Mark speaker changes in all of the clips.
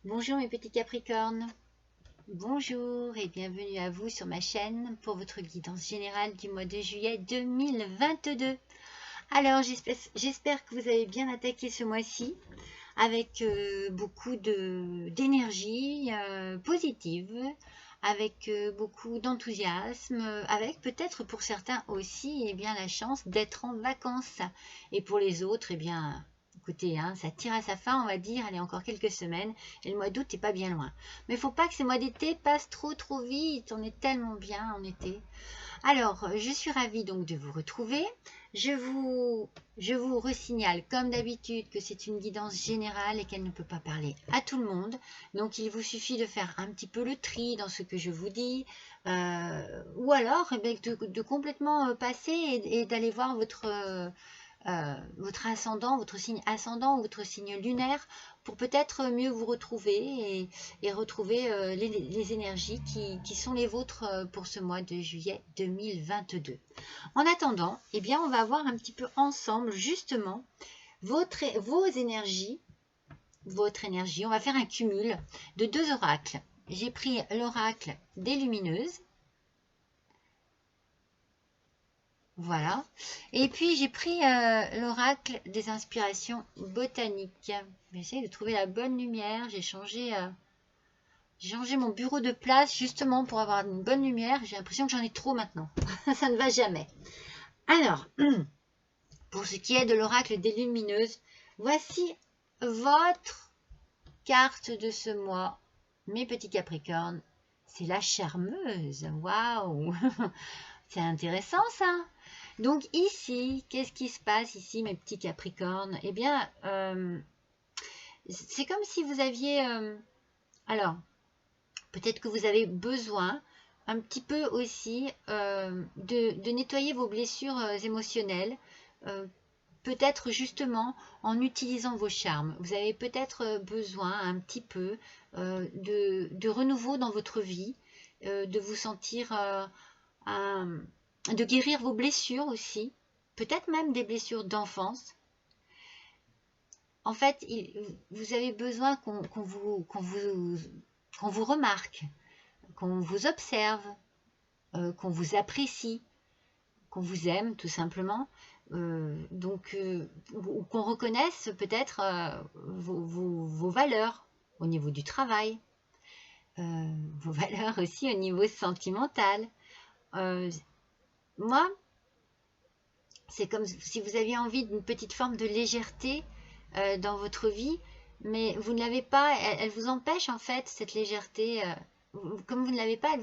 Speaker 1: Bonjour mes petits Capricornes, bonjour et bienvenue à vous sur ma chaîne pour votre guidance générale du mois de juillet 2022. Alors j'espère que vous avez bien attaqué ce mois-ci avec beaucoup d'énergie positive, avec beaucoup d'enthousiasme, avec peut-être pour certains aussi la chance d'être en vacances et pour les autres écoutez, ça tire à sa fin, on va dire, allez, encore quelques semaines, et le mois d'août n'est pas bien loin. Mais il ne faut pas que ces mois d'été passent trop vite, on est tellement bien en été. Alors, je suis ravie donc de vous retrouver. Je vous resignale, comme d'habitude, que c'est une guidance générale et qu'elle ne peut pas parler à tout le monde. Donc, il vous suffit de faire un petit peu le tri dans ce que je vous dis, ou alors de complètement passer et d'aller voir votre ascendant, votre signe ascendant ou votre signe lunaire pour peut-être mieux vous retrouver et retrouver les énergies qui sont les vôtres pour ce mois de juillet 2022. En attendant, on va voir un petit peu ensemble justement vos énergies, votre énergie. On va faire un cumul de deux oracles. J'ai pris l'oracle des lumineuses. Voilà. Et puis, j'ai pris l'oracle des inspirations botaniques. J'essaie de trouver la bonne lumière. J'ai changé mon bureau de place justement pour avoir une bonne lumière. J'ai l'impression que j'en ai trop maintenant. Ça ne va jamais. Alors, pour ce qui est de l'oracle des lumineuses, voici votre carte de ce mois. Mes petits Capricornes, c'est la charmeuse. Waouh! C'est intéressant ça. Donc ici, qu'est-ce qui se passe ici, mes petits Capricornes? C'est comme si vous aviez... alors, peut-être que vous avez besoin un petit peu aussi de nettoyer vos blessures émotionnelles, peut-être justement en utilisant vos charmes. Vous avez peut-être besoin un petit peu de renouveau dans votre vie, de vous sentir... de guérir vos blessures aussi, peut-être même des blessures d'enfance. En fait, vous avez besoin qu'on vous remarque, qu'on vous observe, qu'on vous apprécie, qu'on vous aime tout simplement, ou qu'on reconnaisse peut-être vos valeurs au niveau du travail, vos valeurs aussi au niveau sentimental. Moi, c'est comme si vous aviez envie d'une petite forme de légèreté dans votre vie, mais vous ne l'avez pas, elle vous empêche en fait, cette légèreté. Comme vous ne l'avez pas,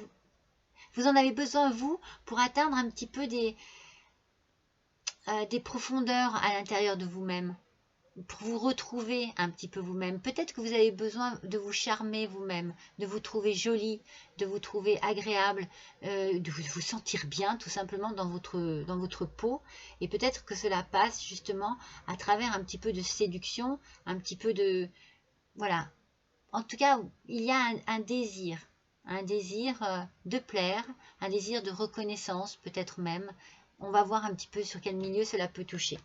Speaker 1: vous en avez besoin, vous, pour atteindre un petit peu des profondeurs à l'intérieur de vous-même, pour vous retrouver un petit peu vous-même. Peut-être que vous avez besoin de vous charmer vous-même, de vous trouver jolie, de vous trouver agréable, de vous sentir bien tout simplement dans votre peau. Et peut-être que cela passe justement à travers un petit peu de séduction, un petit peu de... Voilà. En tout cas, il y a un désir de plaire, un désir de reconnaissance peut-être même. On va voir un petit peu sur quel milieu cela peut toucher.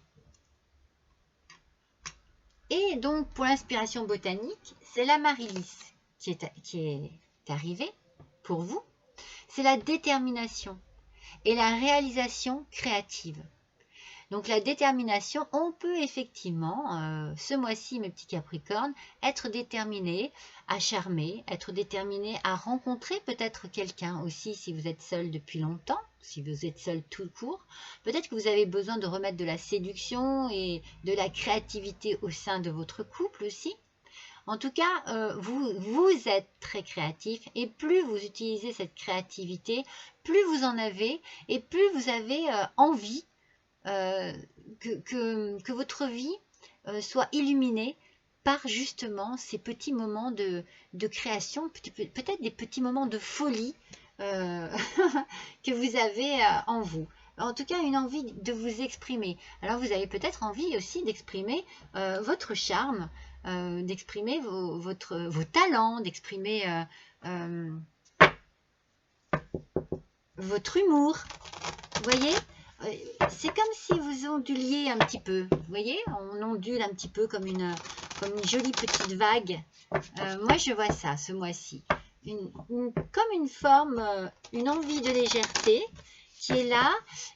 Speaker 1: Et donc, pour l'inspiration botanique, c'est l'amaryllis qui est arrivée pour vous. C'est la détermination et la réalisation créative. Donc, la détermination, on peut effectivement, ce mois-ci, mes petits Capricornes, être déterminé à charmer, être déterminé à rencontrer peut-être quelqu'un aussi si vous êtes seul depuis longtemps, si vous êtes seul tout court. Peut-être que vous avez besoin de remettre de la séduction et de la créativité au sein de votre couple aussi. En tout cas, vous êtes très créatif et plus vous utilisez cette créativité, plus vous en avez et plus vous avez envie que votre vie soit illuminée par justement ces petits moments de création, peut-être des petits moments de folie que vous avez en vous. En tout cas, une envie de vous exprimer. Alors, vous avez peut-être envie aussi d'exprimer votre charme, d'exprimer vos talents, d'exprimer votre humour. Vous voyez, c'est comme si vous onduliez un petit peu. Vous voyez, on ondule un petit peu comme une jolie petite vague. Moi, je vois ça ce mois-ci. Comme une forme, une envie de légèreté qui est là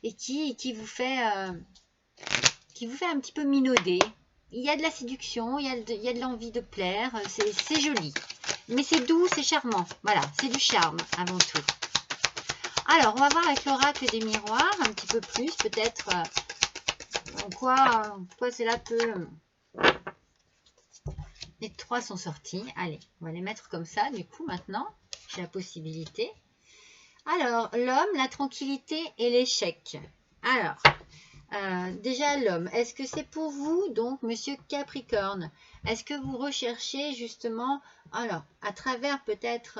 Speaker 1: et qui vous fait un petit peu minauder. Il y a de la séduction, il y a de l'envie de plaire, c'est joli. Mais c'est doux, c'est charmant. Voilà, c'est du charme avant tout. Alors, on va voir avec l'oracle des miroirs un petit peu plus, peut-être en quoi cela peut... Les 3 sont sortis. Allez, on va les mettre comme ça, du coup, maintenant. J'ai la possibilité. Alors, l'homme, la tranquillité et l'échec. Alors, déjà l'homme, est-ce que c'est pour vous, donc, monsieur Capricorne? Est-ce que vous recherchez justement, alors, à travers peut-être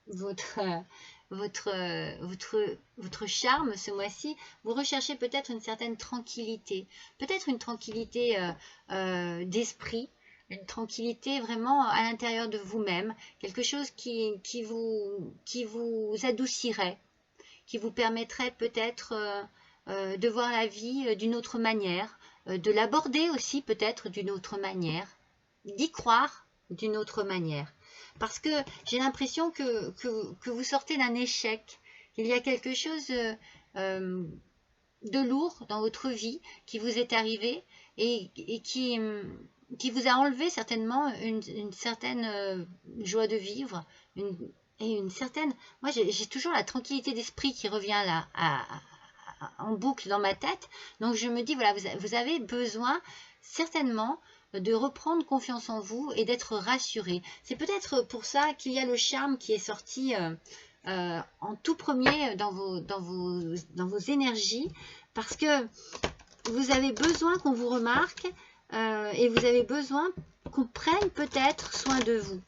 Speaker 1: votre charme ce mois-ci, vous recherchez peut-être une certaine tranquillité, peut-être une tranquillité d'esprit, une tranquillité vraiment à l'intérieur de vous-même, quelque chose qui vous adoucirait, qui vous permettrait peut-être de voir la vie d'une autre manière, de l'aborder aussi peut-être d'une autre manière, d'y croire d'une autre manière. Parce que j'ai l'impression que vous sortez d'un échec, qu'il y a quelque chose de lourd dans votre vie qui vous est arrivé et qui vous a enlevé certainement une certaine joie de vivre, une certaine... Moi, j'ai toujours la tranquillité d'esprit qui revient là, en boucle dans ma tête. Donc, je me dis, voilà, vous avez besoin certainement de reprendre confiance en vous et d'être rassuré. C'est peut-être pour ça qu'il y a le charme qui est sorti en tout premier dans vos énergies, parce que vous avez besoin qu'on vous remarque et vous avez besoin qu'on prenne peut-être soin de vous.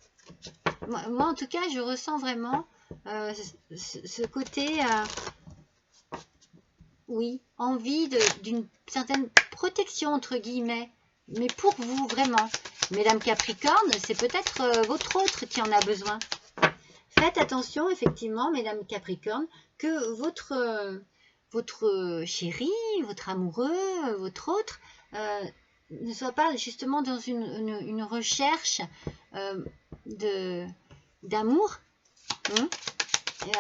Speaker 1: Moi, en tout cas, je ressens vraiment ce côté, oui, envie d'une certaine protection, entre guillemets, mais pour vous, vraiment. Mesdames Capricorne, c'est peut-être votre autre qui en a besoin. Faites attention, effectivement, Mesdames Capricorne, que votre chéri, votre amoureux, votre autre, ne soit pas justement dans une recherche d'amour. Il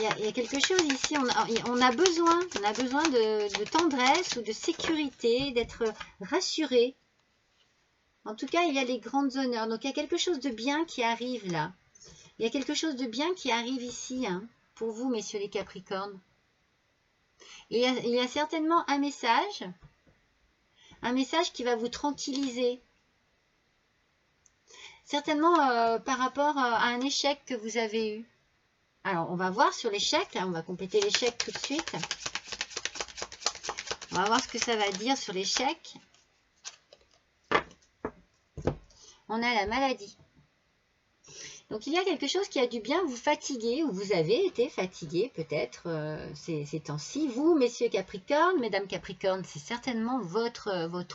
Speaker 1: y a quelque chose ici, on a besoin de tendresse ou de sécurité, d'être rassuré. En tout cas, il y a les grandes honneurs. Donc, il y a quelque chose de bien qui arrive là. Il y a quelque chose de bien qui arrive ici, hein, pour vous, messieurs les Capricornes. Et il y a certainement un message qui va vous tranquilliser. Certainement par rapport à un échec que vous avez eu. Alors, on va voir sur l'échec, on va compléter l'échec tout de suite. On va voir ce que ça va dire sur l'échec. On a la maladie. Donc, il y a quelque chose qui a dû bien vous fatiguer, ou vous avez été fatigué peut-être ces temps-ci. Vous, messieurs Capricorne, mesdames Capricorne, c'est certainement votre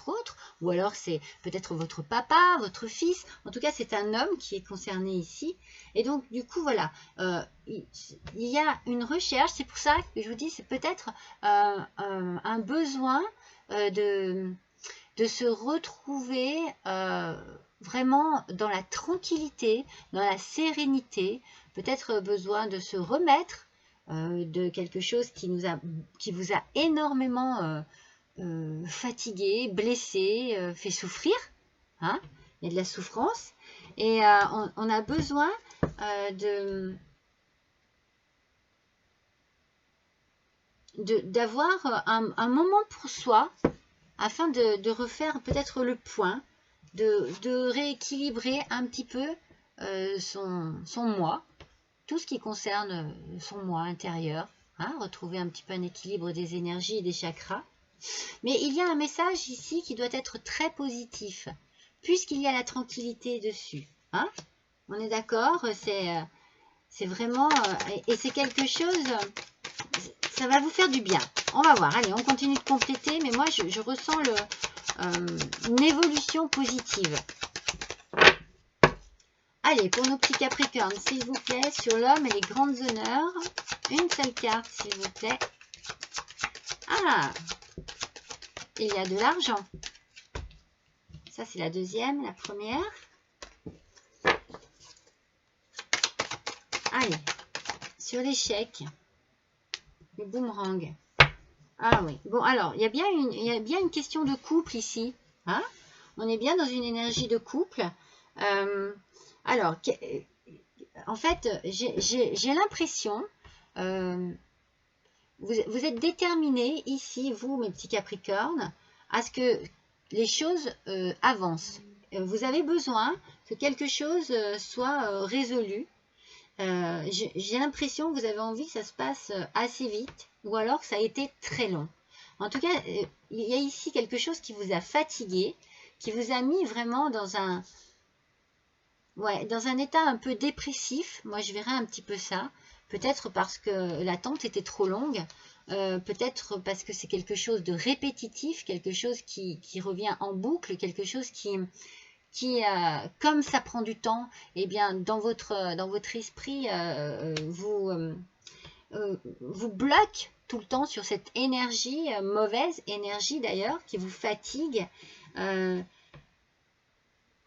Speaker 1: autre, ou alors c'est peut-être votre papa, votre fils. En tout cas, c'est un homme qui est concerné ici. Et donc, du coup, voilà, il y a une recherche. C'est pour ça que je vous dis, c'est peut-être un besoin de se retrouver vraiment dans la tranquillité, dans la sérénité, peut-être besoin de se remettre de quelque chose qui vous a énormément fatigué, blessé, fait souffrir. Hein, il y a de la souffrance et on a besoin d'avoir un moment pour soi afin de refaire peut-être le point, de rééquilibrer un petit peu son moi, tout ce qui concerne son moi intérieur, hein, retrouver un petit peu un équilibre des énergies et des chakras. Mais il y a un message ici qui doit être très positif, puisqu'il y a la tranquillité dessus. Hein, on est d'accord, c'est vraiment... et c'est quelque chose... Ça va vous faire du bien. On va voir. Allez, on continue de compléter, mais moi, je ressens une évolution positive. Allez, pour nos petits Capricornes, s'il vous plaît, sur l'homme et les grandes honneurs, une seule carte, s'il vous plaît. Ah, il y a de l'argent. Ça, c'est la deuxième. La première. Allez, sur l'échec. Le boomerang. Ah oui. Bon, alors, il y a bien une question de couple ici. Hein? On est bien dans une énergie de couple. Alors, en fait, j'ai l'impression, vous êtes déterminés ici, vous, mes petits Capricornes, à ce que les choses avancent. Vous avez besoin que quelque chose soit résolu. J'ai l'impression que vous avez envie que ça se passe assez vite, ou alors que ça a été très long. En tout cas, il y a ici quelque chose qui vous a fatigué, qui vous a mis vraiment dans un état un peu dépressif. Moi, je verrais un petit peu ça. Peut-être parce que l'attente était trop longue, peut-être parce que c'est quelque chose de répétitif, quelque chose qui revient en boucle, quelque chose qui comme ça prend du temps, eh bien, dans votre esprit, vous bloque tout le temps sur cette énergie, mauvaise énergie d'ailleurs, qui vous fatigue.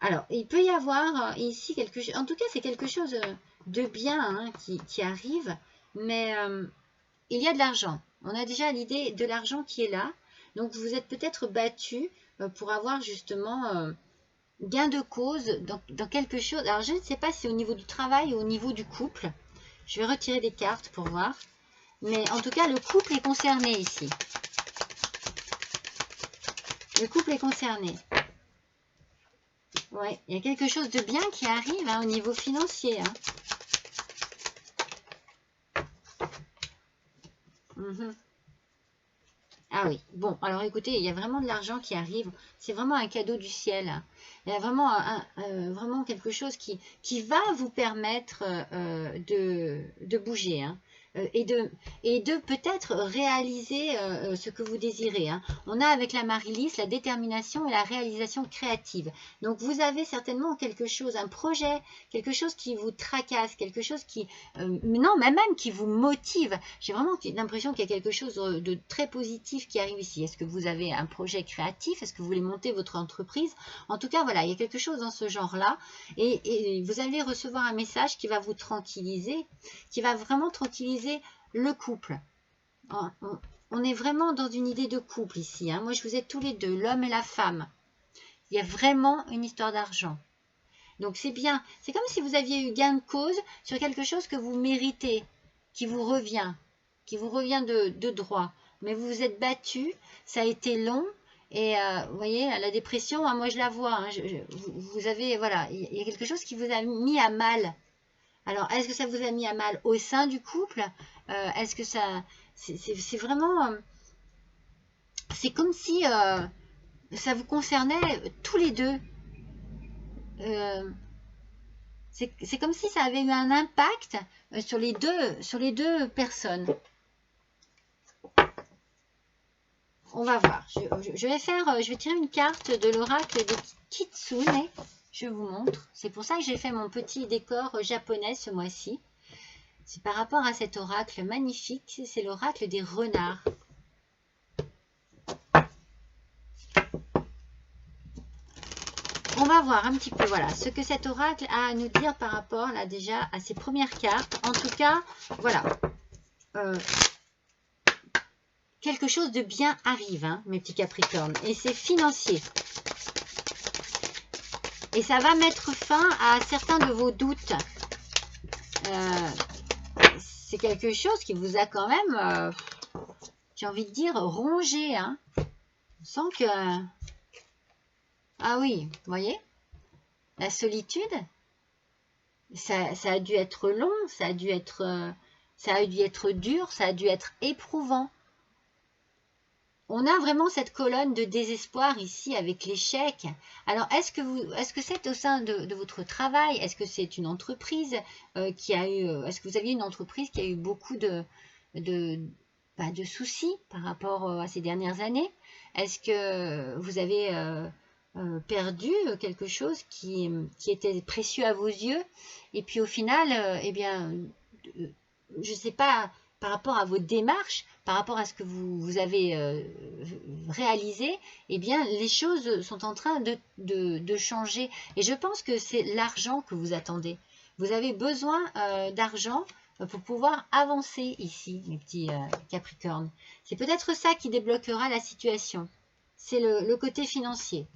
Speaker 1: Alors, il peut y avoir ici quelque chose, en tout cas, c'est quelque chose de bien hein, qui arrive, mais il y a de l'argent. On a déjà l'idée de l'argent qui est là. Donc, vous êtes peut-être battu pour avoir justement gain de cause dans quelque chose. Alors, je ne sais pas si c'est au niveau du travail ou au niveau du couple. Je vais retirer des cartes pour voir. Mais en tout cas, le couple est concerné ici. Le couple est concerné. Ouais, il y a quelque chose de bien qui arrive hein, au niveau financier. Hein. Ah oui, bon, alors écoutez, il y a vraiment de l'argent qui arrive. C'est vraiment un cadeau du ciel. Hein. Il y a vraiment, vraiment quelque chose qui va vous permettre de bouger. Hein. Et de peut-être réaliser ce que vous désirez. Hein. On a avec la Marie-Lys la détermination et la réalisation créative. Donc vous avez certainement quelque chose, un projet, quelque chose qui vous tracasse, quelque chose qui, non, mais même qui vous motive. J'ai vraiment l'impression qu'il y a quelque chose de très positif qui arrive ici. Est-ce que vous avez un projet créatif? Est-ce que vous voulez monter votre entreprise? En tout cas, voilà, il y a quelque chose dans ce genre-là. Et vous allez recevoir un message qui va vous tranquilliser, qui va vraiment tranquilliser le couple. On est vraiment dans une idée de couple ici. Hein. Moi, je vous ai tous les deux, l'homme et la femme. Il y a vraiment une histoire d'argent. Donc, c'est bien. C'est comme si vous aviez eu gain de cause sur quelque chose que vous méritez, qui vous revient de droit. Mais vous vous êtes battu, ça a été long. Et vous voyez, la dépression, moi, je la vois. Hein. Vous avez, voilà, il y a quelque chose qui vous a mis à mal. Alors, est-ce que ça vous a mis à mal au sein du couple? Est-ce que ça... C'est vraiment... c'est comme si ça vous concernait tous les deux. C'est comme si ça avait eu un impact sur les deux personnes. On va voir. Je vais tirer une carte de l'oracle de Kitsune. Je vous montre. C'est pour ça que j'ai fait mon petit décor japonais ce mois-ci. C'est par rapport à cet oracle magnifique. C'est l'oracle des renards. On va voir un petit peu voilà, ce que cet oracle a à nous dire par rapport là déjà à ses premières cartes. En tout cas, voilà. Quelque chose de bien arrive, hein, mes petits Capricornes. Et c'est financier. Et ça va mettre fin à certains de vos doutes. C'est quelque chose qui vous a quand même, j'ai envie de dire, rongé. Hein. On sent que... Ah oui, vous voyez, la solitude, ça a dû être long, ça a dû être dur, ça a dû être éprouvant. On a vraiment cette colonne de désespoir ici avec l'échec. Alors, est-ce que c'est au sein de votre travail? Est-ce que c'est une entreprise qui a eu... Est-ce que vous aviez une entreprise qui a eu beaucoup de soucis par rapport à ces dernières années? Est-ce que vous avez perdu quelque chose qui était précieux à vos yeux? Et puis au final, eh bien, je ne sais pas, par rapport à vos démarches, par rapport à ce que vous avez réalisé, eh bien, les choses sont en train de changer. Et je pense que c'est l'argent que vous attendez. Vous avez besoin d'argent pour pouvoir avancer ici, mes petits Capricornes. C'est peut-être ça qui débloquera la situation. C'est le côté financier.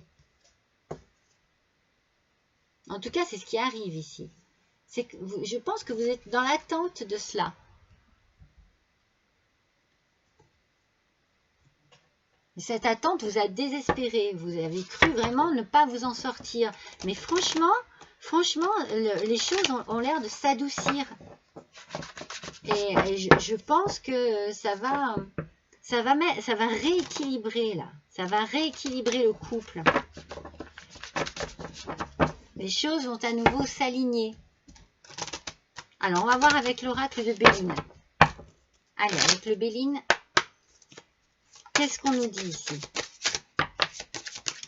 Speaker 1: En tout cas, c'est ce qui arrive ici. Je pense que vous êtes dans l'attente de cela. Cette attente vous a désespéré. Vous avez cru vraiment ne pas vous en sortir. Mais franchement, les choses ont l'air de s'adoucir. Et je pense que ça va rééquilibrer là. Ça va rééquilibrer le couple. Les choses vont à nouveau s'aligner. Alors, on va voir avec l'oracle de Béline. Allez, avec le Béline, qu'est-ce qu'on nous dit ici?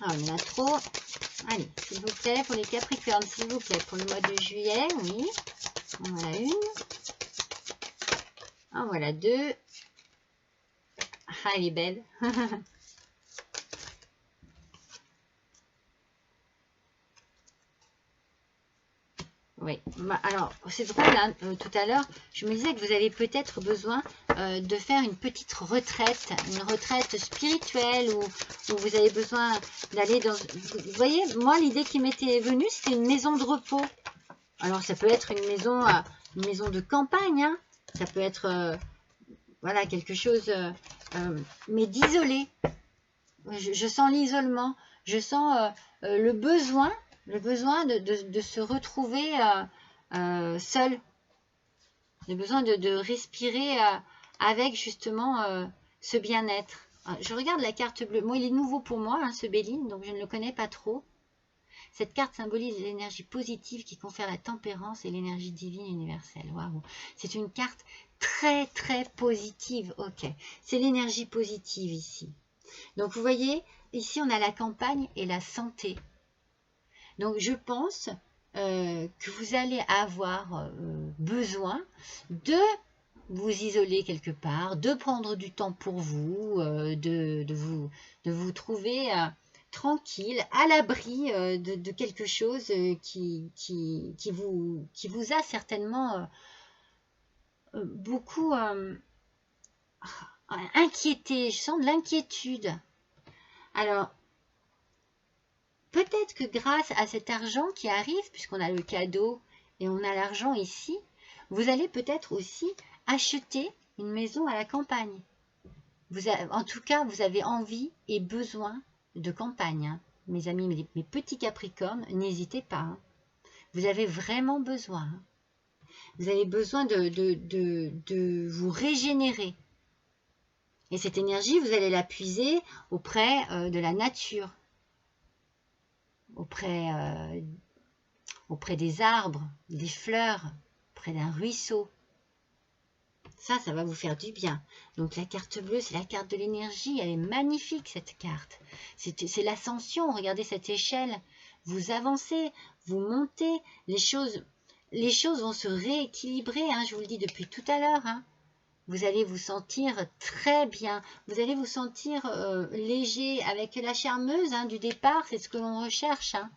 Speaker 1: Ah, on en a trop. Allez, s'il vous plaît, pour les Capricornes, s'il vous plaît, pour le mois de juillet, oui. En voilà une. En voilà deux. Ah, elle est belle. Oui, alors c'est drôle, hein, tout à l'heure, je me disais que vous avez peut-être besoin de faire une petite retraite, une retraite spirituelle où vous avez besoin d'aller dans... Vous voyez, moi l'idée qui m'était venue, c'était une maison de repos. Alors ça peut être une maison de campagne, hein, ça peut être voilà, quelque chose, mais d'isolé. Je sens l'isolement, je sens le besoin de se retrouver seul, le besoin de respirer avec justement ce bien-être. Je regarde la carte bleue. Moi, il est nouveau pour moi, hein, ce Béline, donc je ne le connais pas trop. Cette carte symbolise l'énergie positive qui confère la tempérance et l'énergie divine universelle. Waouh, c'est une carte très très positive. Ok, c'est l'énergie positive ici. Donc vous voyez, ici on a la campagne et la santé. Donc je pense que vous allez avoir besoin de vous isoler quelque part, de prendre du temps pour vous, de vous trouver tranquille, à l'abri de quelque chose qui vous a certainement beaucoup inquiété. Je sens de l'inquiétude. Alors, peut-être que grâce à cet argent qui arrive, puisqu'on a le cadeau et on a l'argent ici, vous allez peut-être aussi acheter une maison à la campagne. En tout cas, vous avez envie et besoin de campagne. Hein. Mes amis, mes petits Capricornes, n'hésitez pas. Hein. Vous avez vraiment besoin. Hein. Vous avez besoin de vous régénérer. Et cette énergie, vous allez la puiser auprès de la nature. Auprès des arbres, des fleurs, auprès d'un ruisseau. Ça va vous faire du bien. Donc la carte bleue, c'est la carte de l'énergie. Elle est magnifique, cette carte. C'est l'ascension. Regardez cette échelle. Vous avancez, vous montez. Les choses vont se rééquilibrer. Hein, je vous le dis depuis tout à l'heure. Hein. Vous allez vous sentir très bien. Vous allez vous sentir léger avec la charmeuse hein, du départ. C'est ce que l'on recherche. Hein.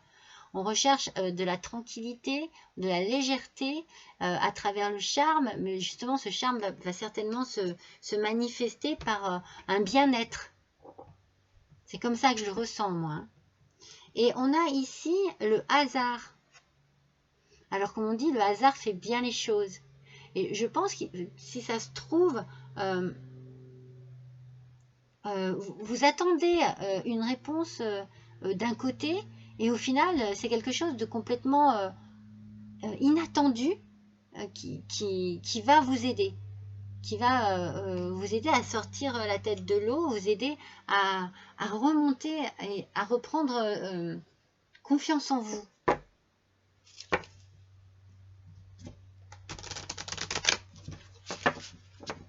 Speaker 1: On recherche de la tranquillité, de la légèreté à travers le charme. Mais justement, ce charme va certainement se manifester par un bien-être. C'est comme ça que je le ressens, moi. Hein. Et on a ici le hasard. Alors, comme on dit, le hasard fait bien les choses. Et je pense que si ça se trouve, vous attendez une réponse d'un côté et au final, c'est quelque chose de complètement inattendu qui va vous aider. Qui va vous aider à sortir la tête de l'eau, vous aider à remonter et à reprendre confiance en vous.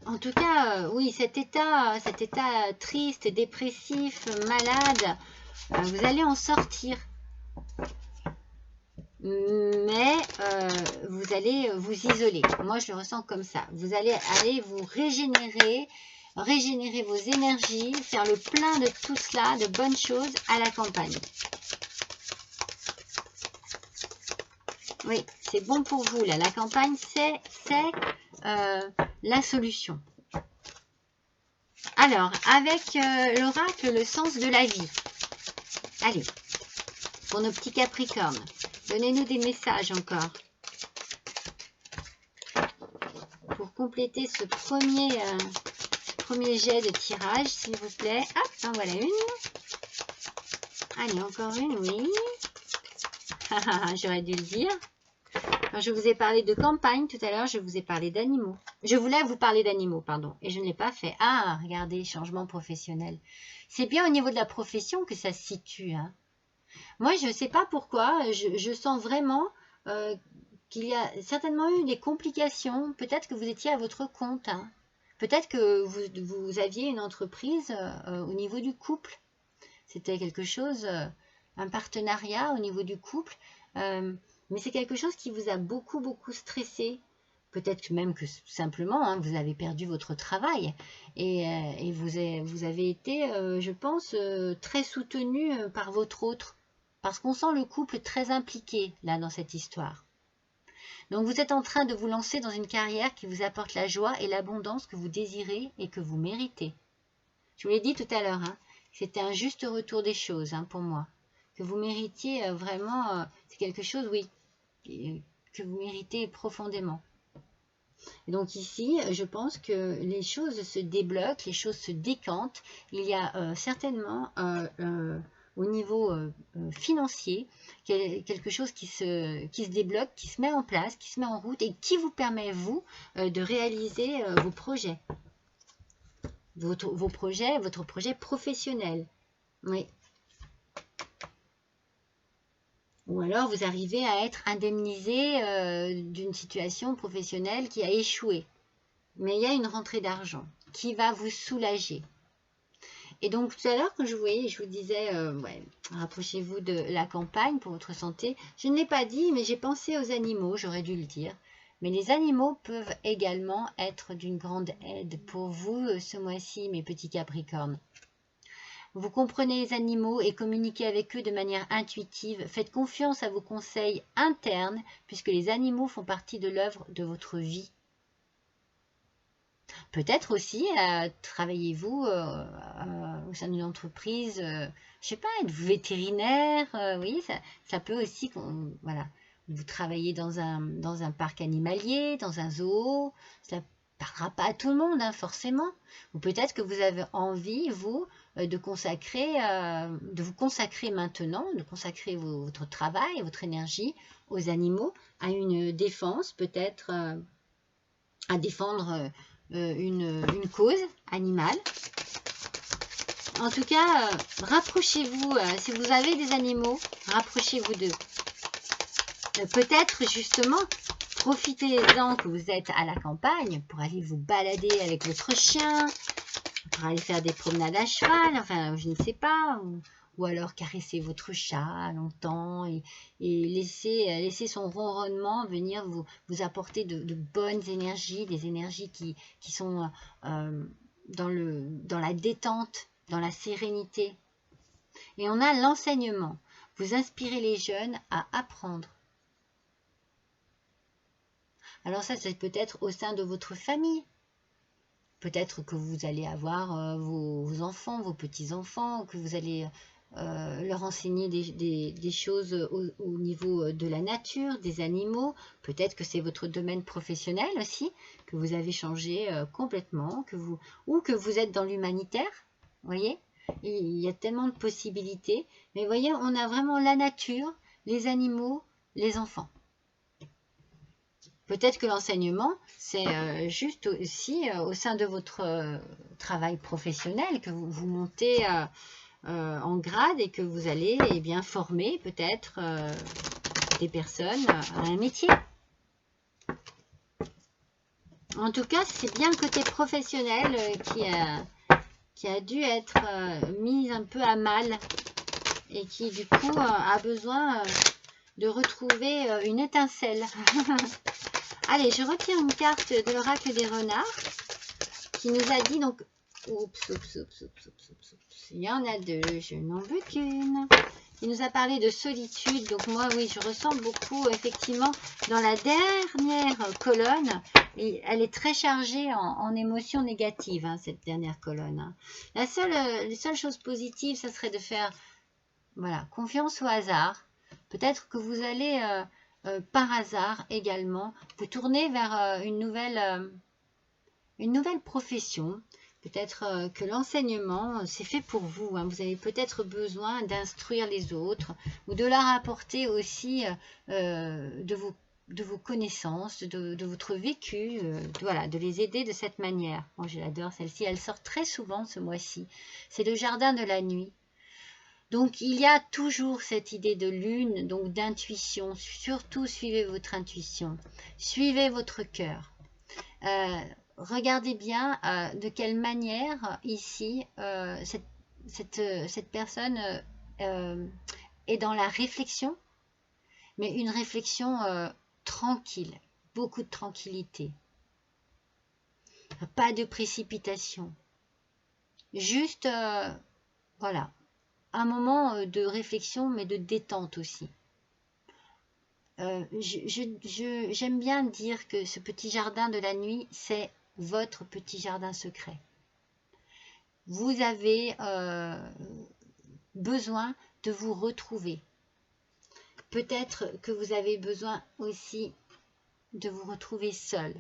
Speaker 1: En tout cas, oui, cet état triste, dépressif, malade, vous allez en sortir. Mais vous allez vous isoler. Moi, je le ressens comme ça. Vous allez aller vous régénérer régénérer vos énergies, faire le plein de tout cela, de bonnes choses à la campagne. Oui, c'est bon pour vous, là. La campagne, c'est la solution. Alors, avec l'oracle, le sens de la vie. Allez, pour nos petits Capricornes, donnez-nous des messages encore. Pour compléter ce premier jet de tirage, s'il vous plaît. Hop, en voilà une. Allez, encore une, oui. J'aurais dû le dire. Quand je vous ai parlé de campagne tout à l'heure, je vous ai parlé d'animaux. Je voulais vous parler d'animaux, pardon, et je ne l'ai pas fait. Ah, regardez, changement professionnel. C'est bien au niveau de la profession que ça se situe. Hein. Moi, je ne sais pas pourquoi, je sens vraiment qu'il y a certainement eu des complications. Peut-être que vous étiez à votre compte. Hein. Peut-être que vous aviez une entreprise au niveau du couple. C'était quelque chose, un partenariat au niveau du couple. Mais c'est quelque chose qui vous a beaucoup stressé. Peut-être même que simplement, hein, vous avez perdu votre travail. Et vous avez été, je pense, très soutenu par votre autre. Parce qu'on sent le couple très impliqué, là, dans cette histoire. Donc, vous êtes en train de vous lancer dans une carrière qui vous apporte la joie et l'abondance que vous désirez et que vous méritez. Je vous l'ai dit tout à l'heure, hein, c'était un juste retour des choses, hein, pour moi. Que vous méritiez vraiment, c'est quelque chose, oui, que vous méritez profondément. Et donc ici, je pense que les choses se débloquent, les choses se décantent. Il y a certainement au niveau financier quelque chose qui se débloque, qui se met en place, qui se met en route et qui vous permet, vous, de réaliser vos projets. Votre projet professionnel. Oui. Ou alors vous arrivez à être indemnisé d'une situation professionnelle qui a échoué. Mais il y a une rentrée d'argent qui va vous soulager. Et donc tout à l'heure, quand je vous disais, ouais, rapprochez-vous de la campagne pour votre santé. Je ne l'ai pas dit, mais j'ai pensé aux animaux, j'aurais dû le dire. Mais les animaux peuvent également être d'une grande aide pour vous ce mois-ci, mes petits Capricornes. Vous comprenez les animaux et communiquez avec eux de manière intuitive. Faites confiance à vos conseils internes puisque les animaux font partie de l'œuvre de votre vie. Peut-être aussi, travaillez-vous au sein d'une entreprise, je ne sais pas, êtes-vous vétérinaire, oui, ça peut aussi, voilà, vous travaillez dans un parc animalier, dans un zoo, ça ne parlera pas à tout le monde, hein, forcément. Ou peut-être que vous avez envie, vous, de vous consacrer maintenant, de consacrer votre travail, votre énergie aux animaux, à une défense, peut-être à défendre une cause animale. En tout cas, rapprochez-vous, si vous avez des animaux, rapprochez-vous d'eux. Peut-être justement, profitez-en que vous êtes à la campagne pour aller vous balader avec votre chien, pour aller faire des promenades à cheval, enfin je ne sais pas, ou alors caresser votre chat longtemps et laisser son ronronnement venir vous apporter de bonnes énergies, des énergies qui sont dans la détente, dans la sérénité. Et on a l'enseignement. Vous inspirez les jeunes à apprendre. Alors ça, c'est peut-être au sein de votre famille. Peut-être que vous allez avoir vos enfants, vos petits-enfants, que vous allez leur enseigner des choses au niveau de la nature, des animaux. Peut-être que c'est votre domaine professionnel aussi, que vous avez changé complètement, ou que vous êtes dans l'humanitaire. Vous voyez, il y a tellement de possibilités. Mais vous voyez, on a vraiment la nature, les animaux, les enfants. Peut-être que l'enseignement, c'est juste aussi au sein de votre travail professionnel que vous montez en grade et que vous allez bien former peut-être des personnes à un métier. En tout cas, c'est bien le côté professionnel qui a dû être mis un peu à mal et qui du coup a besoin de retrouver une étincelle. Allez, je retire une carte de l'oracle des renards qui nous a dit donc Oups, oups, oups, oups, oups, oups, oups. Il y en a deux, je n'en veux qu'une. Il nous a parlé de solitude, donc moi, oui, je ressens beaucoup, effectivement, dans la dernière colonne, et elle est très chargée en émotions négatives, hein, cette dernière colonne. Hein. Les seules choses positives, ça serait de faire, voilà, confiance au hasard. Peut-être que vous allez, par hasard également, vous tourner vers une nouvelle profession. Peut-être que l'enseignement, c'est fait pour vous. Hein. Vous avez peut-être besoin d'instruire les autres ou de leur apporter aussi de vos connaissances, de votre vécu, voilà, de les aider de cette manière. Moi, je l'adore, celle-ci. Elle sort très souvent ce mois-ci. C'est le jardin de la nuit. Donc, il y a toujours cette idée de lune, donc d'intuition. Surtout, suivez votre intuition. Suivez votre cœur. Regardez bien de quelle manière ici cette personne est dans la réflexion, mais une réflexion tranquille, beaucoup de tranquillité, pas de précipitation, juste voilà, un moment de réflexion mais de détente aussi. J'aime bien dire que ce petit jardin de la nuit, c'est votre petit jardin secret. Vous avez besoin de vous retrouver. Peut-être que vous avez besoin aussi de vous retrouver seul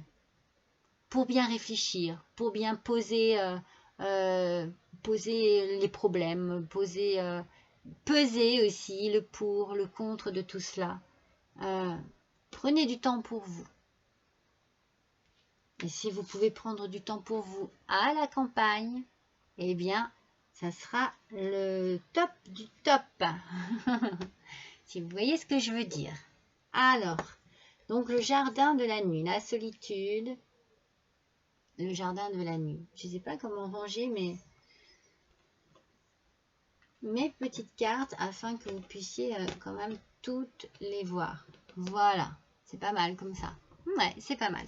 Speaker 1: pour bien réfléchir, pour bien poser les problèmes, peser aussi le pour, le contre de tout cela. Prenez du temps pour vous. Et si vous pouvez prendre du temps pour vous à la campagne, eh bien, ça sera le top du top. Si vous voyez ce que je veux dire. Alors, donc le jardin de la nuit, la solitude, le jardin de la nuit. Je ne sais pas comment ranger mes petites cartes afin que vous puissiez quand même toutes les voir. Voilà, c'est pas mal comme ça. Ouais, c'est pas mal.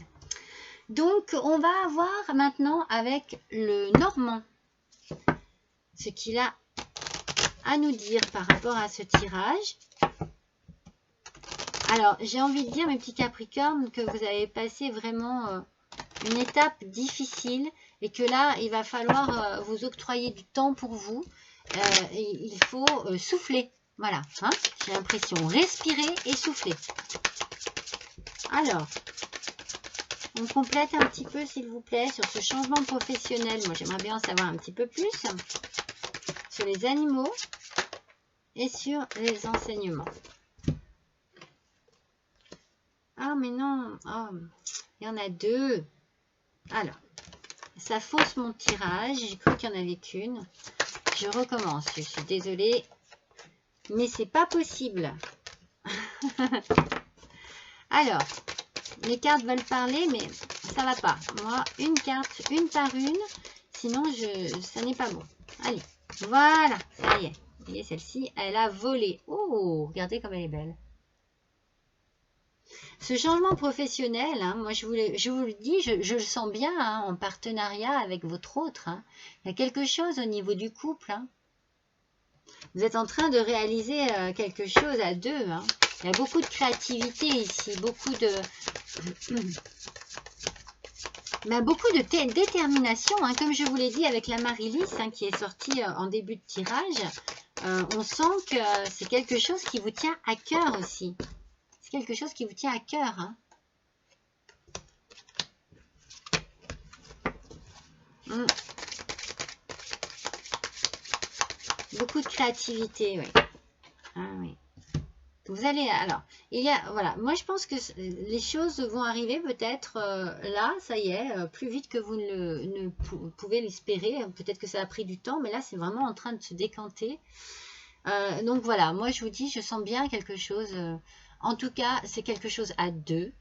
Speaker 1: Donc, on va voir maintenant avec le Normand ce qu'il a à nous dire par rapport à ce tirage. Alors, j'ai envie de dire, mes petits Capricornes, que vous avez passé vraiment une étape difficile et que là, il va falloir vous octroyer du temps pour vous. Il faut souffler. Voilà, hein, j'ai l'impression. Respirer et souffler. Alors, on complète un petit peu, s'il vous plaît, sur ce changement professionnel. Moi, j'aimerais bien en savoir un petit peu plus sur les animaux et sur les enseignements. Ah, mais non. Oh, il y en a deux. Alors, ça fausse mon tirage. J'ai cru qu'il y en avait qu'une. Je recommence. Je suis désolée. Mais c'est pas possible. Alors, les cartes veulent parler, mais ça va pas. Moi, une carte, une par une. Sinon, ça n'est pas bon. Allez, voilà, ça y est. Vous voyez, celle-ci, elle a volé. Oh, regardez comme elle est belle. Ce changement professionnel, hein, moi je vous le dis, je le sens bien hein, en partenariat avec votre autre. Hein. Il y a quelque chose au niveau du couple. Hein. Vous êtes en train de réaliser quelque chose à deux. Hein. Il y a beaucoup de créativité ici, beaucoup de détermination. Hein. Comme je vous l'ai dit avec la Marie-Lys hein, qui est sortie en début de tirage, on sent que c'est quelque chose qui vous tient à cœur aussi. C'est quelque chose qui vous tient à cœur. Hein. Beaucoup de créativité, oui. Ah, oui. Vous allez, alors, il y a, voilà, moi je pense que les choses vont arriver peut-être là, ça y est, plus vite que vous ne pouvez l'espérer. Peut-être que ça a pris du temps, mais là c'est vraiment en train de se décanter. Donc voilà, moi je vous dis, je sens bien quelque chose. En tout cas, c'est quelque chose à deux.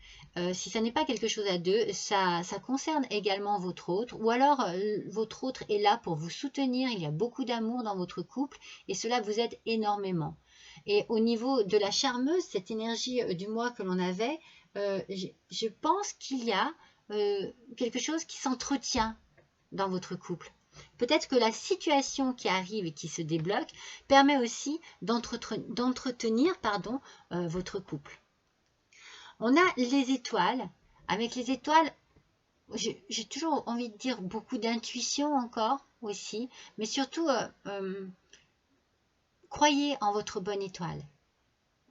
Speaker 1: Si ça n'est pas quelque chose à deux, ça concerne également votre autre. Ou alors, votre autre est là pour vous soutenir. Il y a beaucoup d'amour dans votre couple et cela vous aide énormément. Et au niveau de la charmeuse, cette énergie du mois que l'on avait, je pense qu'il y a quelque chose qui s'entretient dans votre couple. Peut-être que la situation qui arrive et qui se débloque permet aussi d'entretenir votre couple. On a les étoiles. Avec les étoiles, j'ai toujours envie de dire beaucoup d'intuition encore aussi, mais surtout, croyez en votre bonne étoile.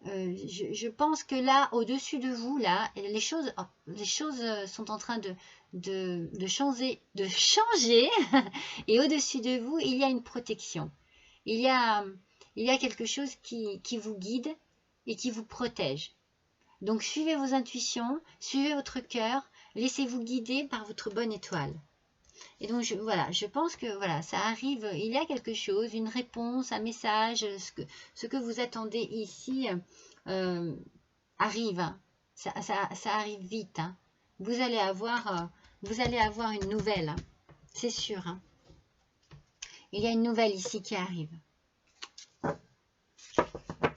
Speaker 1: Je pense que là, au-dessus de vous, là, les choses sont en train de changer et au-dessus de vous, il y a une protection. Il y a quelque chose qui vous guide et qui vous protège. Donc, suivez vos intuitions, suivez votre cœur, laissez-vous guider par votre bonne étoile. Et donc, je pense que voilà, ça arrive, il y a quelque chose, une réponse, un message, ce que vous attendez ici arrive. Hein. Ça arrive vite. Hein. Vous allez avoir une nouvelle, hein. C'est sûr. Hein. Il y a une nouvelle ici qui arrive.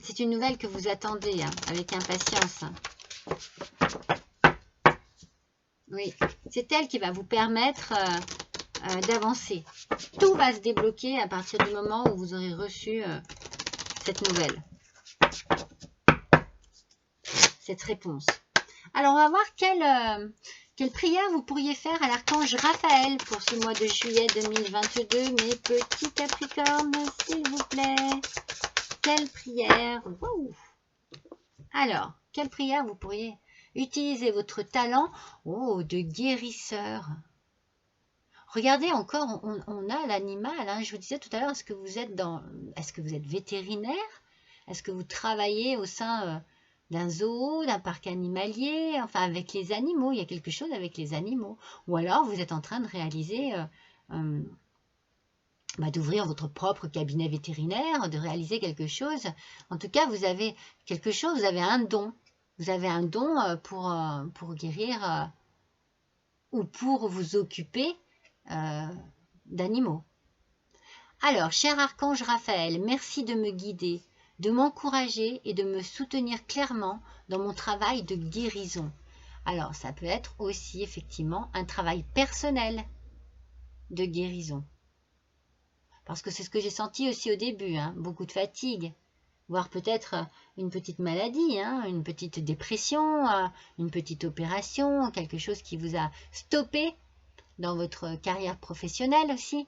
Speaker 1: C'est une nouvelle que vous attendez hein, avec impatience. Oui, c'est elle qui va vous permettre d'avancer. Tout va se débloquer à partir du moment où vous aurez reçu cette nouvelle. Cette réponse. Alors, on va voir quelle prière vous pourriez faire à l'archange Raphaël pour ce mois de juillet 2022, mes petits Capricornes, s'il vous plaît. Quelle prière? Wow. Alors, quelle prière vous pourriez utiliser votre talent de guérisseur? Regardez encore, on a l'animal. Hein. Je vous disais tout à l'heure, est-ce que vous êtes vétérinaire? Est-ce que vous travaillez au sein d'un zoo, d'un parc animalier, enfin avec les animaux? Il y a quelque chose avec les animaux. Ou alors vous êtes en train de réaliser, d'ouvrir votre propre cabinet vétérinaire, de réaliser quelque chose. En tout cas, vous avez quelque chose, vous avez un don. Vous avez un don pour guérir ou pour vous occuper d'animaux. Alors, cher archange Raphaël, merci de me guider, de m'encourager et de me soutenir clairement dans mon travail de guérison. Alors, ça peut être aussi effectivement un travail personnel de guérison. Parce que c'est ce que j'ai senti aussi au début, hein, beaucoup de fatigue, voire peut-être une petite maladie, hein, une petite dépression, une petite opération, quelque chose qui vous a stoppé dans votre carrière professionnelle aussi.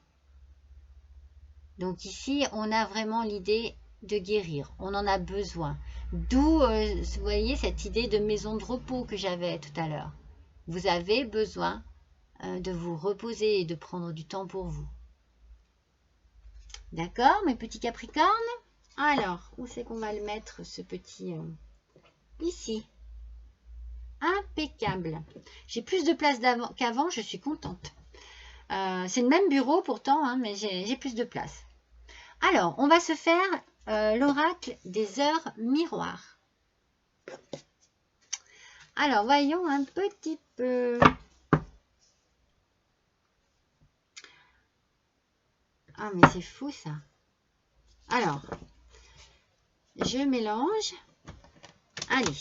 Speaker 1: Donc ici, on a vraiment l'idée de guérir. On en a besoin. D'où, vous voyez, cette idée de maison de repos que j'avais tout à l'heure. Vous avez besoin de vous reposer et de prendre du temps pour vous. D'accord, mes petits Capricornes? Alors, où c'est qu'on va le mettre, ce petit... ici. Impeccable. J'ai plus de place qu'avant, je suis contente. C'est le même bureau pourtant, hein, mais j'ai plus de place. Alors, on va se faire l'oracle des heures miroirs. Alors, voyons un petit peu. Ah, mais c'est fou ça. Alors, je mélange. Allez,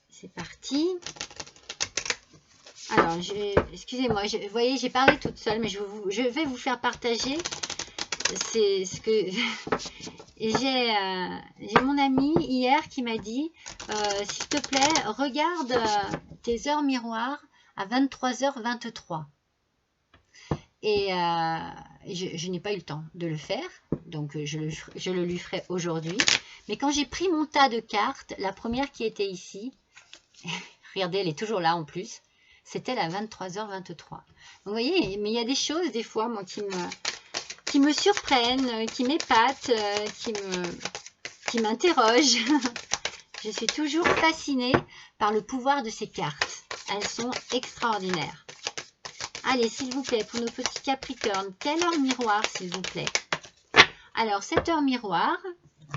Speaker 1: c'est parti. Alors, excusez-moi, vous voyez, j'ai parlé toute seule, mais je vais vous faire partager. C'est ce que j'ai mon ami hier qui m'a dit s'il te plaît, regarde tes heures miroirs à 23h23. Et je n'ai pas eu le temps de le faire, donc je le lui ferai aujourd'hui. Mais quand j'ai pris mon tas de cartes, la première qui était ici, regardez, elle est toujours là en plus, c'était la 23h23. Donc, vous voyez, mais il y a des choses des fois, moi, qui me surprennent, qui m'épatent, qui m'interrogent. Je suis toujours fascinée par le pouvoir de ces cartes. Elles sont extraordinaires. Allez, s'il vous plaît, pour nos petits Capricornes, quelle heure miroir, s'il vous plaît? Alors, cette heure miroir,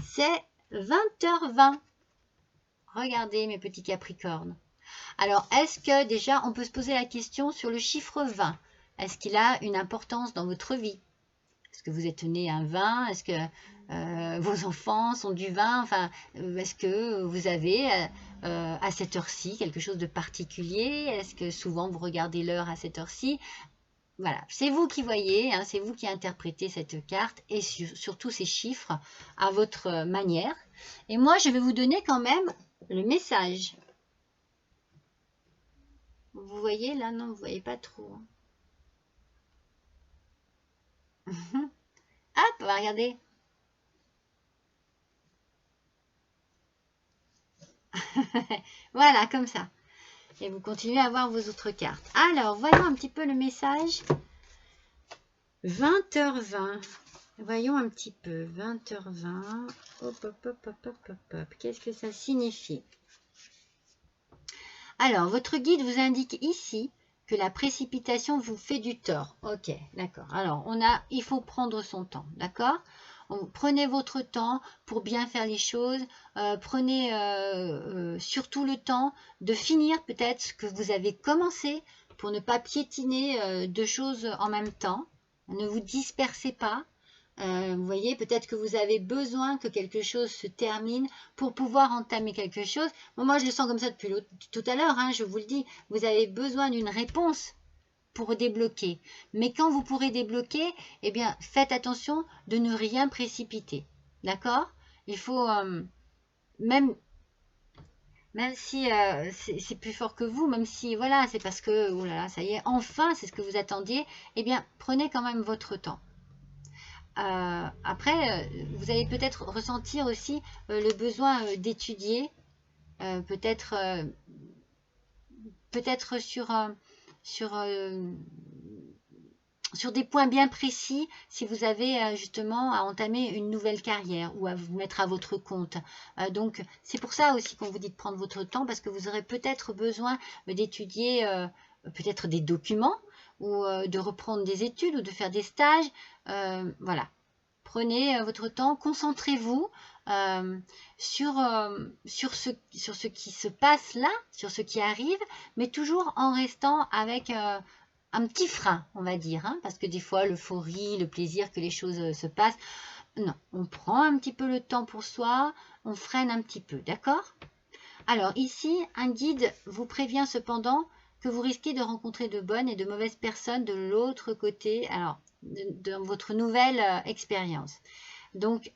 Speaker 1: c'est 20h20. Regardez, mes petits Capricornes. Alors, est-ce que déjà, on peut se poser la question sur le chiffre 20? Est-ce qu'il a une importance dans votre vie? Est-ce que vous êtes né un 20? Est-ce que vos enfants sont du 20? Enfin, est-ce que vous avez à cette heure-ci quelque chose de particulier? Est-ce que souvent vous regardez l'heure à cette heure-ci? voilà, c'est vous qui voyez, hein, c'est vous qui interprétez cette carte et surtout ces chiffres à votre manière. Et moi, je vais vous donner quand même le message. Vous voyez là? Non, vous voyez pas trop. Hop, on va regarder. Voilà, comme ça. Et vous continuez à voir vos autres cartes. Alors, voyons un petit peu le message. 20h20. Voyons un petit peu. 20h20. Hop, hop, hop, hop, hop, hop, hop. Qu'est-ce que ça signifie? Alors, votre guide vous indique ici que la précipitation vous fait du tort. Ok, d'accord. Alors, il faut prendre son temps, d'accord? Prenez votre temps pour bien faire les choses. Prenez surtout le temps de finir peut-être ce que vous avez commencé pour ne pas piétiner deux choses en même temps. Ne vous dispersez pas. Vous voyez, peut-être que vous avez besoin que quelque chose se termine pour pouvoir entamer quelque chose. Bon, moi, je le sens comme ça depuis tout à l'heure, hein, je vous le dis. Vous avez besoin d'une réponse pour débloquer. Mais quand vous pourrez débloquer, eh bien, faites attention de ne rien précipiter. D'accord? Il faut, même si c'est plus fort que vous, même si, voilà, c'est parce que, oh là là, ça y est, enfin, c'est ce que vous attendiez, eh bien, prenez quand même votre temps. Après, vous allez peut-être ressentir aussi le besoin d'étudier, peut-être sur des points bien précis si vous avez justement à entamer une nouvelle carrière ou à vous mettre à votre compte. Donc, c'est pour ça aussi qu'on vous dit de prendre votre temps parce que vous aurez peut-être besoin d'étudier peut-être des documents ou de reprendre des études ou de faire des stages. Voilà. Prenez votre temps, concentrez-vous sur ce qui se passe là, sur ce qui arrive, mais toujours en restant avec un petit frein, on va dire, hein, parce que des fois, l'euphorie, le plaisir que les choses se passent, non, on prend un petit peu le temps pour soi, on freine un petit peu, d'accord? Alors ici, un guide vous prévient cependant que vous risquez de rencontrer de bonnes et de mauvaises personnes de l'autre côté, alors, dans votre nouvelle expérience. Donc,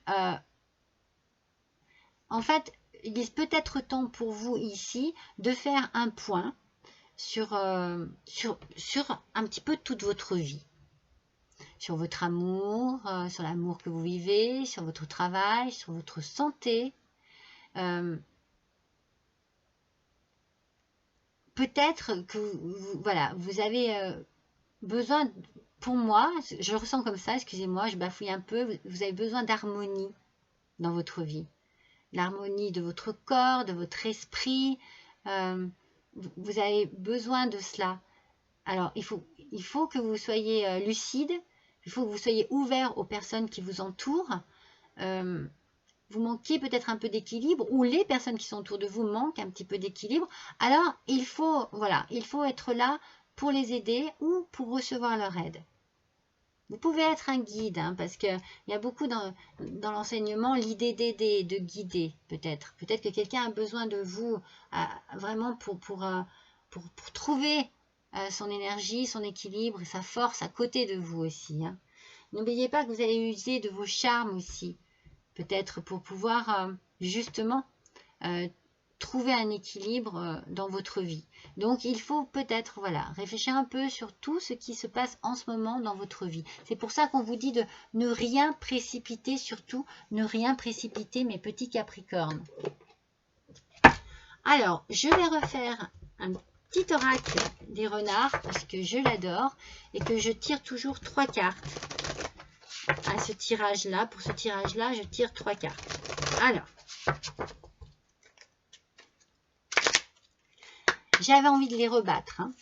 Speaker 1: en fait, il est peut-être temps pour vous ici de faire un point sur un petit peu toute votre vie. Sur votre amour, sur l'amour que vous vivez, sur votre travail, sur votre santé. Peut-être que voilà, vous avez besoin, pour moi, je le ressens comme ça, excusez-moi, je bafouille un peu, vous avez besoin d'harmonie dans votre vie. L'harmonie de votre corps, de votre esprit, vous avez besoin de cela. Alors, il faut que vous soyez lucide, il faut que vous soyez ouvert aux personnes qui vous entourent. Vous manquez peut-être un peu d'équilibre ou les personnes qui sont autour de vous manquent un petit peu d'équilibre. Alors, il faut être là pour les aider ou pour recevoir leur aide. Vous pouvez être un guide, hein, parce qu'il y a beaucoup dans l'enseignement l'idée d'aider, de guider, peut-être. Peut-être que quelqu'un a besoin de vous vraiment pour trouver son énergie, son équilibre et sa force à côté de vous aussi. Hein. N'oubliez pas que vous allez user de vos charmes aussi, peut-être pour pouvoir justement trouver un équilibre dans votre vie. Donc, il faut peut-être, voilà, réfléchir un peu sur tout ce qui se passe en ce moment dans votre vie. C'est pour ça qu'on vous dit de ne rien précipiter, surtout ne rien précipiter, mes petits Capricornes. Alors, je vais refaire un petit oracle des renards parce que je l'adore et que je tire toujours 3 cartes à ce tirage-là. Pour ce tirage-là, je tire 3 cartes. Alors, j'avais envie de les rebattre. Hein.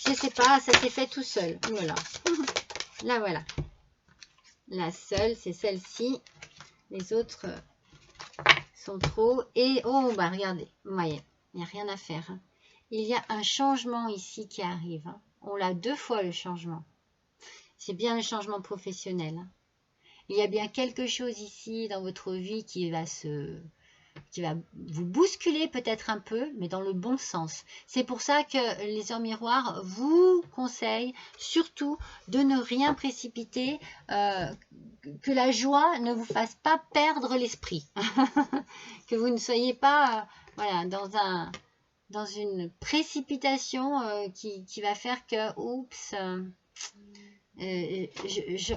Speaker 1: Je ne sais pas, ça s'est fait tout seul. Voilà. Là, voilà. La seule, c'est celle-ci. Les autres sont trop. Et, oh, bah regardez. Vous voyez, il n'y a rien à faire. Hein. Il y a un changement ici qui arrive. Hein. On l'a 2 fois, le changement. C'est bien le changement professionnel. Hein. Il y a bien quelque chose ici dans votre vie qui va se vous bousculer peut-être un peu, mais dans le bon sens. C'est pour ça que les heures miroirs vous conseillent surtout de ne rien précipiter, que la joie ne vous fasse pas perdre l'esprit, que vous ne soyez pas voilà, dans une précipitation qui va faire que, oups,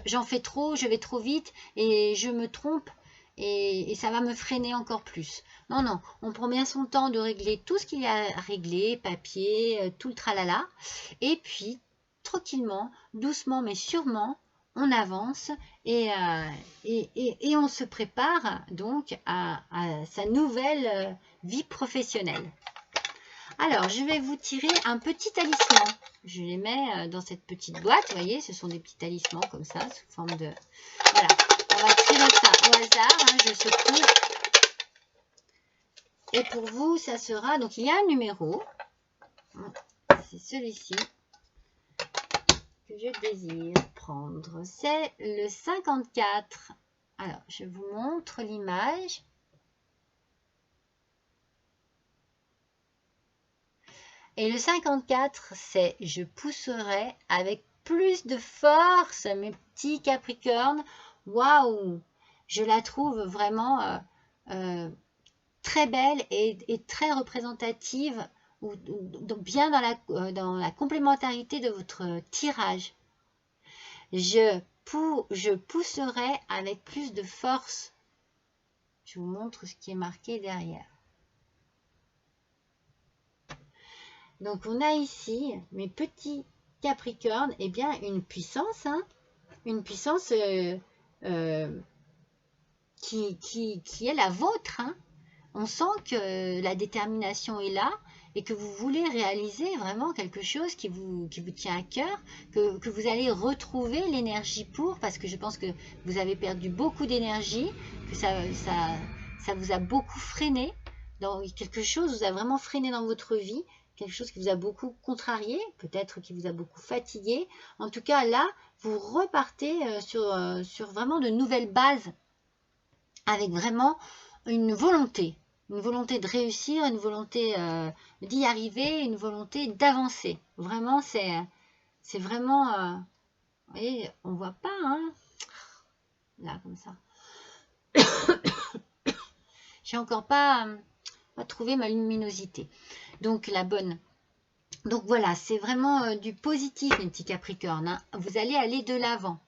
Speaker 1: j'en fais trop, je vais trop vite et je me trompe et ça va me freiner encore plus. Non, non, on prend bien son temps de régler tout ce qu'il y a à régler, papier, tout le tralala, et puis tranquillement, doucement mais sûrement, on avance et on se prépare donc à sa nouvelle vie professionnelle. Alors, je vais vous tirer un petit talisman. Je les mets dans cette petite boîte. Vous voyez, ce sont des petits talismans comme ça, sous forme de... Voilà, on va tirer ça au hasard. Hein, je secoue. Et pour vous, ça sera... Donc, il y a un numéro. C'est celui-ci que je désire prendre. C'est le 54. Alors, je vous montre l'image. Et le 54, c'est « Je pousserai avec plus de force mes petits capricornes ». Waouh! Je la trouve vraiment très belle et très représentative, ou bien dans la complémentarité de votre tirage. Je pousserai avec plus de force. Je vous montre ce qui est marqué derrière. Donc, on a ici, mes petits capricornes, eh bien, une puissance, hein, une puissance qui est la vôtre. Hein. On sent que la détermination est là et que vous voulez réaliser vraiment quelque chose qui vous tient à cœur, que vous allez retrouver l'énergie pour, parce que je pense que vous avez perdu beaucoup d'énergie, que ça vous a beaucoup freiné, dans quelque chose vous a vraiment freiné dans votre vie, quelque chose qui vous a beaucoup contrarié, peut-être qui vous a beaucoup fatigué. En tout cas, là, vous repartez sur vraiment de nouvelles bases, avec vraiment une volonté de réussir, une volonté d'y arriver, une volonté d'avancer. Vraiment, c'est vraiment... vous voyez, on ne voit pas, hein, là, comme ça. J'ai encore pas trouvé ma luminosité. Donc, la bonne. Donc, voilà, c'est vraiment du positif, mes petits capricornes. Hein. Vous allez aller de l'avant.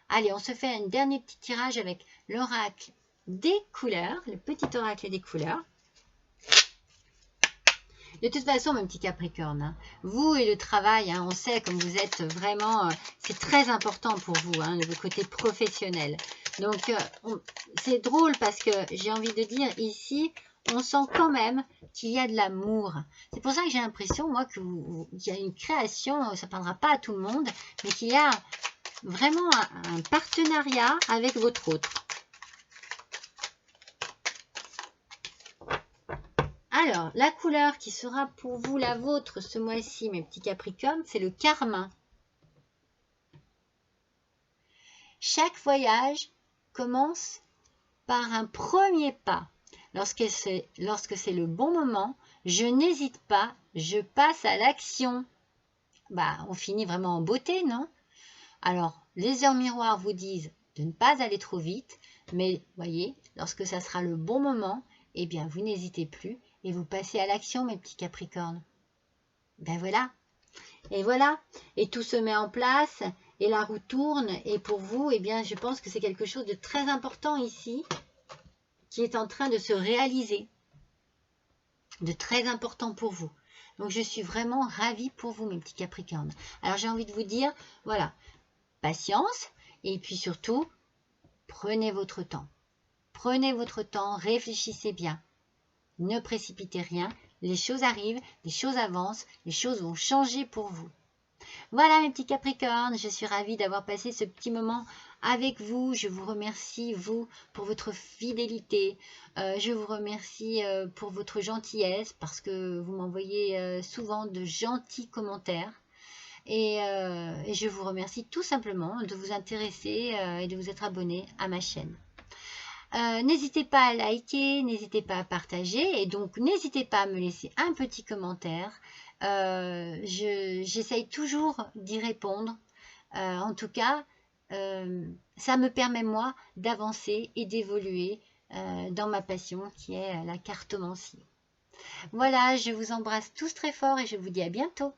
Speaker 1: Allez, on se fait un dernier petit tirage avec l'oracle des couleurs, le petit oracle des couleurs. De toute façon, mon petit Capricorne, hein, vous et le travail, hein, on sait comme vous êtes vraiment, c'est très important pour vous, hein, le côté professionnel. Donc, c'est drôle parce que j'ai envie de dire ici, on sent quand même qu'il y a de l'amour. C'est pour ça que j'ai l'impression, moi, qu'il y a une création, ça ne parlera pas à tout le monde, mais qu'il y a vraiment un partenariat avec votre autre. Alors, la couleur qui sera pour vous la vôtre ce mois-ci, mes petits Capricornes, c'est le carmin. Chaque voyage commence par un premier pas. Lorsque c'est le bon moment, je n'hésite pas, je passe à l'action. Bah, on finit vraiment en beauté, non? Alors, les heures miroirs vous disent de ne pas aller trop vite, mais voyez, lorsque ça sera le bon moment, eh bien, vous n'hésitez plus et vous passez à l'action, mes petits Capricornes. Ben voilà. Et voilà. Et tout se met en place et la roue tourne. Et pour vous, eh bien, je pense que c'est quelque chose de très important ici qui est en train de se réaliser. De très important pour vous. Donc, je suis vraiment ravie pour vous, mes petits Capricornes. Alors, j'ai envie de vous dire, voilà, patience et puis surtout, prenez votre temps. Prenez votre temps, réfléchissez bien. Ne précipitez rien, les choses arrivent, les choses avancent, les choses vont changer pour vous. Voilà mes petits Capricornes, je suis ravie d'avoir passé ce petit moment avec vous. Je vous remercie, vous, pour votre fidélité. Je vous remercie pour votre gentillesse parce que vous m'envoyez souvent de gentils commentaires. Et je vous remercie tout simplement de vous intéresser et de vous être abonné à ma chaîne. N'hésitez pas à liker, n'hésitez pas à partager et donc n'hésitez pas à me laisser un petit commentaire. J'essaye toujours d'y répondre. En tout cas, ça me permet moi d'avancer et d'évoluer dans ma passion qui est la cartomancie. Voilà, je vous embrasse tous très fort et je vous dis à bientôt.